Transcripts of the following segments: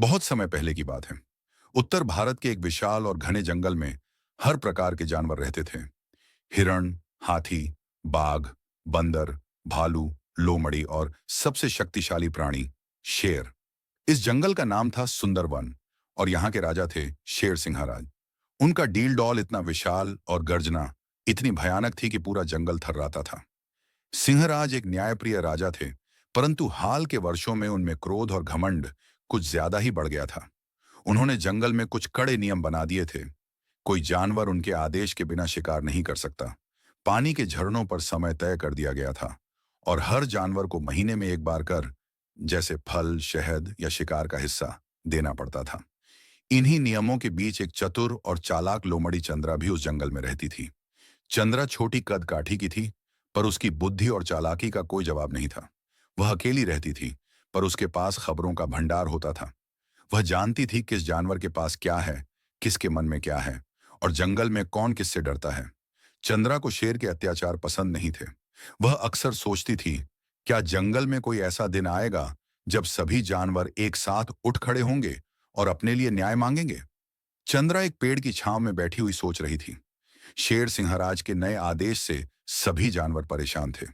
बहुत समय पहले की बात है। उत्तर भारत के एक विशाल और घने जंगल में हर प्रकार के जानवर रहते थे। हिरण, हाथी, बाघ, बंदर, भालू, लोमड़ी और सबसे शक्तिशाली प्राणी शेर। इस जंगल का नाम था सुंदरवन और यहाँ के राजा थे शेर सिंहराज। उनका डील डॉल इतना विशाल और गर्जना इतनी भयानक थी कि पूरा जंगल थर्राता था। सिंहराज एक न्यायप्रिय राजा थे, परंतु हाल के वर्षों में उनमें क्रोध और घमंड कुछ ज्यादा ही बढ़ गया था। उन्होंने जंगल में कुछ कड़े नियम बना दिए थे। कोई जानवर उनके आदेश के बिना शिकार नहीं कर सकता। पानी के झरनों पर समय तय कर दिया गया था और हर जानवर को महीने में एक बार कर, जैसे फल, शहद या शिकार का हिस्सा देना पड़ता था। इन्हीं नियमों के बीच एक चतुर और चालाक लोमड़ी चंद्रा भी उस जंगल में रहती थी। चंद्रा छोटी कद काठी की थी, पर उसकी बुद्धि और चालाकी का कोई जवाब नहीं था। वह अकेली रहती थी, पर उसके पास खबरों का भंडार होता था। वह जानती थी किस जानवर के पास क्या है, किसके मन में क्या है और जंगल में कौन किससे डरता है। चंद्रा को शेर के अत्याचार पसंद नहीं थे। वह अक्सर सोचती थी, क्या जंगल में कोई ऐसा दिन आएगा जब सभी जानवर एक साथ उठ खड़े होंगे और अपने लिए न्याय मांगेंगे। चंद्रा एक पेड़ की छांव में बैठी हुई सोच रही थी। शेर सिंहराज के नए आदेश से सभी जानवर परेशान थे।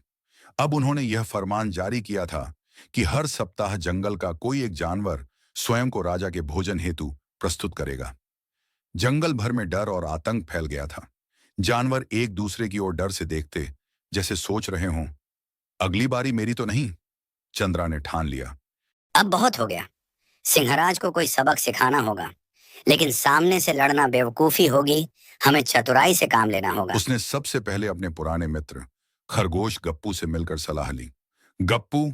अब उन्होंने यह फरमान जारी किया था कि हर सप्ताह जंगल का कोई एक जानवर स्वयं को राजा के भोजन हेतु प्रस्तुत करेगा। जंगल भर में डर और आतंक फैल गया था। जानवर एक दूसरे की ओर डर से देखते, जैसे सोच रहे हों, अगली बारी मेरी तो नहीं। चंद्रा ने ठान लिया। अब बहुत हो गया। सिंहराज को कोई सबक सिखाना होगा, लेकिन सामने से लड़ना बेवकूफी होगी। हमें चतुराई से काम लेना होगा। उसने सबसे पहले अपने पुराने मित्र खरगोश गप्पू से मिलकर सलाह ली। गप्पू,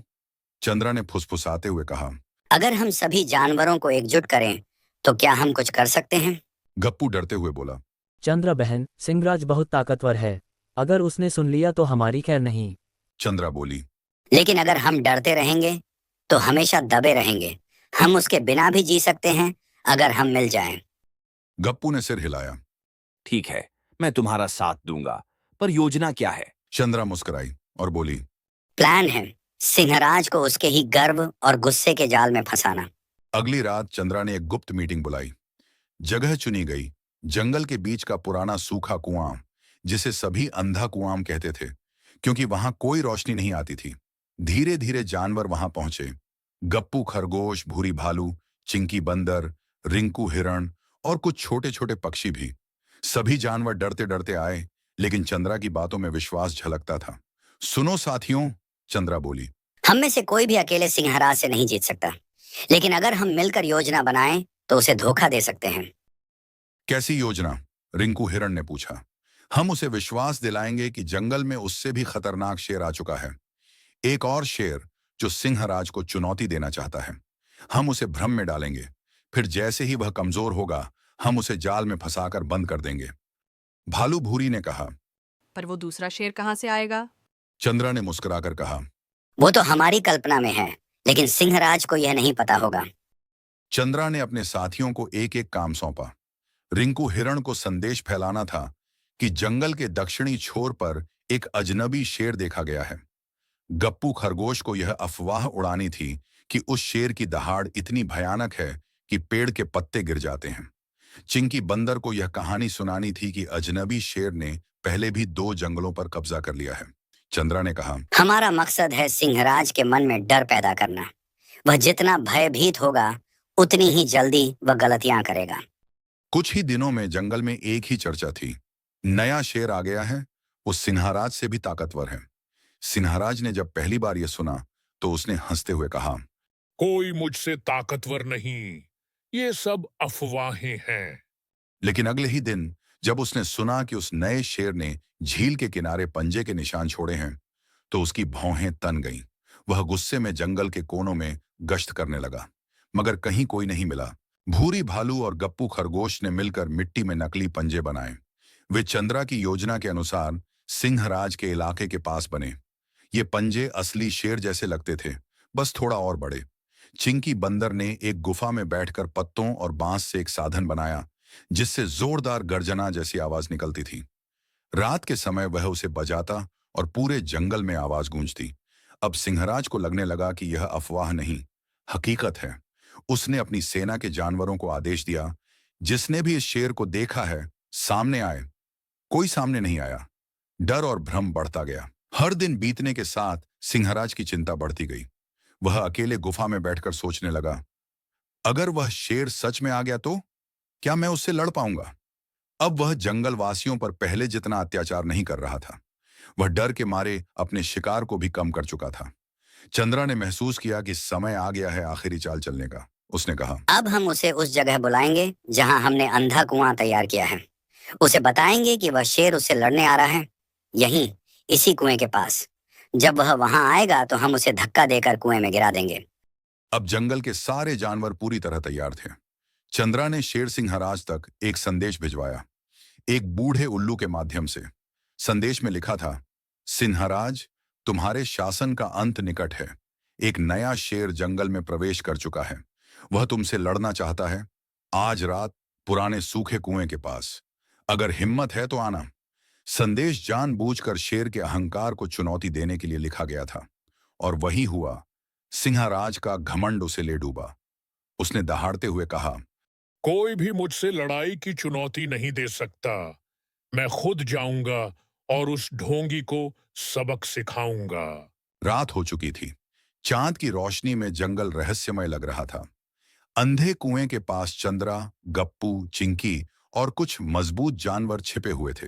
चंद्रा ने फुसफुसाते हुए कहा, अगर हम सभी जानवरों को एकजुट करें तो क्या हम कुछ कर सकते हैं? गप्पू डरते हुए बोला, चंद्र बहन, सिंहराज बहुत ताकतवर है। अगर उसने सुन लिया तो हमारी खैर नहीं। चंद्रा बोली, लेकिन अगर हम डरते रहेंगे तो हमेशा दबे रहेंगे। हम उसके बिना भी जी सकते हैं, अगर हम मिल जाएं। गप्पू ने सिर हिलाया। ठीक है, मैं तुम्हारा साथ दूंगा, पर योजना क्या है? चंद्रा मुस्कुराई और बोली, प्लान है सिंहराज को उसके ही गर्व और गुस्से के जाल में फंसाना। अगली रात चंद्रा ने एक गुप्त मीटिंग बुलाई। जगह चुनी गई, जंगल के बीच का पुराना सूखा कुआं, जिसे सभी अंधा कुआं कहते थे, क्योंकि वहां कोई रोशनी नहीं आती थी। धीरे धीरे जानवर वहां पहुंचे। गप्पू खरगोश, भूरी भालू, चिंकी बंदर, रिंकू हिरण और कुछ छोटे छोटे पक्षी भी। सभी जानवर डरते डरते आए, लेकिन चंद्रा की बातों में विश्वास झलकता था। सुनो साथियों, चंद्रा बोली, हम में से कोई भी अकेले सिंहराज से नहीं जीत सकता, लेकिन अगर हम मिलकर योजना बनाएं तो उसे धोखा दे सकते हैं। कैसी योजना? रिंकू हिरण ने पूछा। हम उसे विश्वास दिलाएंगे कि जंगल में उससे भी खतरनाक शेर आ चुका है, एक और शेर जो सिंहराज को चुनौती देना चाहता है। हम उसे भ्रम में डालेंगे, फिर जैसे ही वह कमजोर होगा, हम उसे जाल में फंसाकर बंद कर देंगे। भालू भूरी ने कहा। पर वो दूसरा शेर कहाँ से आएगा? चंद्रा ने मुस्कुराकर कहा, वो तो हमारी कल्पना में है, लेकिन सिंहराज को यह नहीं पता होगा। चंद्रा ने अपने साथियों को एक एक काम सौंपा। रिंकू हिरण को संदेश फैलाना था कि जंगल के दक्षिणी छोर पर एक अजनबी शेर देखा गया है। गप्पू खरगोश को यह अफवाह उड़ानी थी कि उस शेर की दहाड़ इतनी भयानक है कि पेड़ के पत्ते गिर जाते हैं। चिंकी बंदर को यह कहानी सुनानी थी कि अजनबी शेर ने पहले भी 2 जंगलों पर कब्जा कर लिया है। चंद्रा ने कहा, हमारा मकसद है सिंहराज के मन में डर पैदा करना। वह जितना भयभीत होगा, उतनी ही जल्दी वह गलतियां करेगा। कुछ ही दिनों में जंगल में एक ही चर्चा थी, नया शेर आ गया है, वो सिंहराज से भी ताकतवर है। सिंहराज ने जब पहली बार यह सुना तो उसने हंसते हुए कहा, कोई मुझसे ताकतवर नहीं, ये सब अफवाहें हैं। लेकिन अगले ही दिन जब उसने सुना कि उस नए शेर ने झील के किनारे पंजे के निशान छोड़े हैं, तो उसकी भौहें तन गईं। वह गुस्से में जंगल के कोनों में गश्त करने लगा, मगर कहीं कोई नहीं मिला। भूरी भालू और गप्पू खरगोश ने मिलकर मिट्टी में नकली पंजे बनाए। वे चंद्रा की योजना के अनुसार सिंहराज के इलाके के पास बने। ये पंजे असली शेर जैसे लगते थे, बस थोड़ा और बड़े। चिंकी बंदर ने एक गुफा में बैठकर पत्तों और बांस से एक साधन बनाया, जिससे जोरदार गर्जना जैसी आवाज निकलती थी। रात के समय वह उसे बजाता और पूरे जंगल में आवाज गूंजती। अब सिंहराज को लगने लगा कि यह अफवाह नहीं, हकीकत है। उसने अपनी सेना के जानवरों को आदेश दिया, जिसने भी इस शेर को देखा है सामने आए। कोई सामने नहीं आया। डर और भ्रम बढ़ता गया। हर दिन बीतने के साथ सिंहराज की चिंता बढ़ती गई। वह अकेले गुफा में बैठकर सोचने लगा, अगर वह शेर सच में आ गया तो क्या मैं उससे लड़ पाऊंगा? अब वह जंगल वासियों पर पहले जितना अत्याचार नहीं कर रहा था। वह डर के मारे अपने शिकार को भी कम कर चुका था। चंद्रा ने महसूस किया कि समय आ गया है आखिरी चाल चलने का। उसने कहा, अब हम उसे उस जगह बुलाएंगे जहां हमने अंधा कुआं तैयार किया है। उसे बताएंगे कि वह शेर उससे लड़ने आ रहा है, यहीं इसी कुएं के पास। जब वह वहां आएगा तो हम उसे धक्का देकर कुएं में गिरा देंगे। अब जंगल के सारे जानवर पूरी तरह तैयार थे। चंद्रा ने शेर सिंहराज तक एक संदेश भिजवाया, एक बूढ़े उल्लू के माध्यम से। संदेश में लिखा था, सिंहराज, तुम्हारे शासन का अंत निकट है। एक नया शेर जंगल में प्रवेश कर चुका है। वह तुमसे लड़ना चाहता है। आज रात पुराने सूखे कुएं के पास। अगर हिम्मत है तो आना। संदेश जानबूझकर शेर के अहंकार को चुनौती देने के लिए लिखा गया था, और वही हुआ। सिंहराज का घमंड उसे ले डूबा। उसने दहाड़ते हुए कहा, कोई भी मुझसे लड़ाई की चुनौती नहीं दे सकता। मैं खुद जाऊंगा और उस ढोंगी को सबक सिखाऊंगा। रात हो चुकी थी। चांद की रोशनी में जंगल रहस्यमय लग रहा था। अंधे कुएं के पास चंद्रा, गप्पू, चिंकी और कुछ मजबूत जानवर छिपे हुए थे।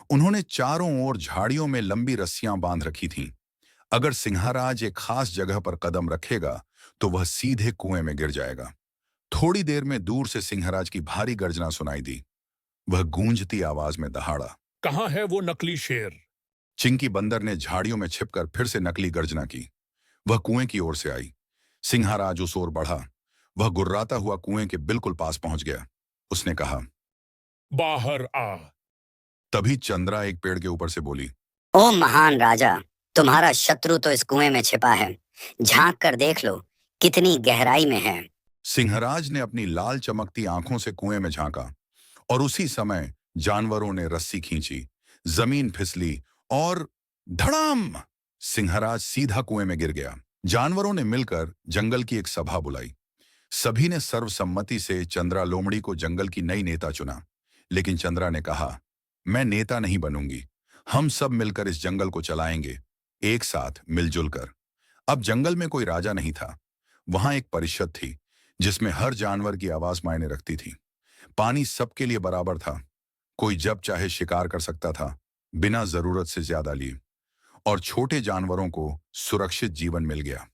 उन्होंने चारों ओर झाड़ियों में लंबी रस्सियां बांध रखी थीं। अगर सिंहराज एक खास जगह पर कदम रखेगा तो वह सीधे कुएं में गिर जाएगा। थोड़ी देर में दूर से सिंहराज की भारी गर्जना सुनाई दी। वह गूंजती आवाज में दहाड़ा। कहाँ है वो नकली शेर? चिंकी बंदर ने झाड़ियों में छिपकर फिर से नकली गर्जना की। वह कुएं की ओर से आई। सिंहराज उस ओर बढ़ा। वह गुर्राता हुआ कुएं के बिल्कुल पास पहुंच गया। उसने कहा, बाहर आ। तभी चंद्रा एक पेड़ के ऊपर से बोली, ओ महान राजा, तुम्हारा शत्रु तो इस कुएं में छिपा है। झांक कर देख लो कितनी गहराई में है। सिंहराज ने अपनी लाल चमकती आंखों से कुएं में झांका, और उसी समय जानवरों ने रस्सी खींची, जमीन फिसली और धड़ाम! सिंहराज सीधा कुएं में गिर गया। जानवरों ने मिलकर जंगल की एक सभा बुलाई। सभी ने सर्वसम्मति से चंद्रा लोमड़ी को जंगल की नई नेता चुना। लेकिन चंद्रा ने कहा, मैं नेता नहीं बनूंगी। हम सब मिलकर इस जंगल को चलाएंगे, एक साथ मिलजुल कर। अब जंगल में कोई राजा नहीं था। वहां एक परिषद थी जिसमें हर जानवर की आवाज मायने रखती थी। पानी सबके लिए बराबर था। कोई जब चाहे शिकार कर सकता था, बिना जरूरत से ज्यादा लिए। और छोटे जानवरों को सुरक्षित जीवन मिल गया।